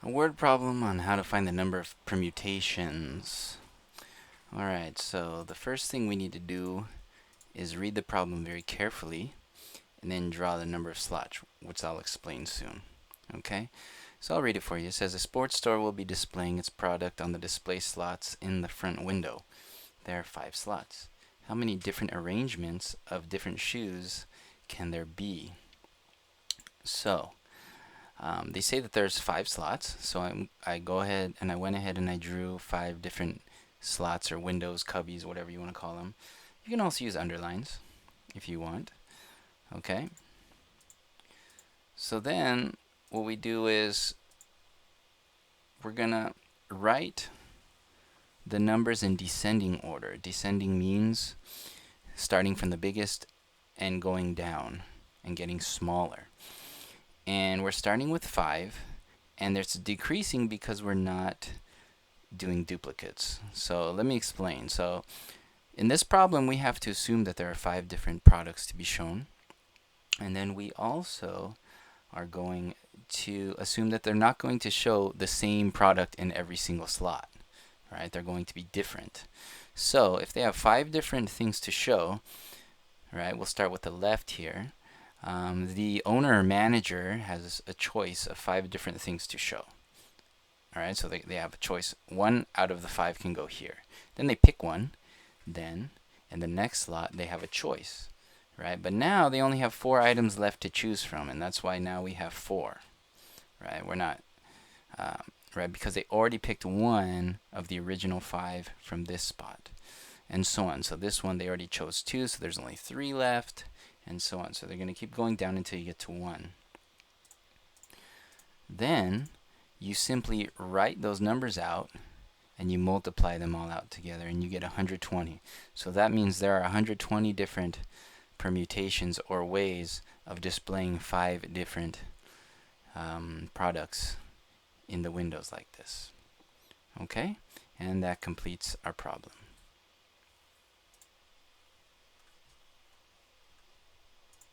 A word problem on how to find the number of permutations. Alright, so the first thing we need to do is read the problem very carefully and then draw the number of slots, which I'll explain soon. Okay, so I'll read it for you. It says a sports store will be displaying its product on the display slots in the front window. There are 5 slots. How many different arrangements of different shoes can there be? So, they say that there's 5 slots, so I went ahead and I drew 5 different slots or windows, cubbies, whatever you want to call them. You can also use underlines if you want. Okay. So then what we do is we're gonna write the numbers in descending order. Descending means starting from the biggest and going down and getting smaller. And we're starting with 5, and it's decreasing because we're not doing duplicates. So let me explain. So in this problem, we have to assume that there are 5 different products to be shown. And then we also are going to assume that they're not going to show the same product in every single slot. Right? They're going to be different. So if they have 5 different things to show, right, we'll start with the left here. The owner or manager has a choice of 5 different things to show. Alright, so they have a choice. 1 out of the 5 can go here. Then they pick one. Then, in the next slot, they have a choice. Right, but now they only have 4 items left to choose from, and that's why now we have 4. Right, we're not, right, because they already picked 1 of the original 5 from this spot, and so on. So this one they already chose 2, so there's only 3 left, and so on. So they're going to keep going down until you get to 1. Then you simply write those numbers out and you multiply them all out together and you get 120. So that means there are 120 different permutations or ways of displaying 5 different products in the windows like this. Okay, and that completes our problem.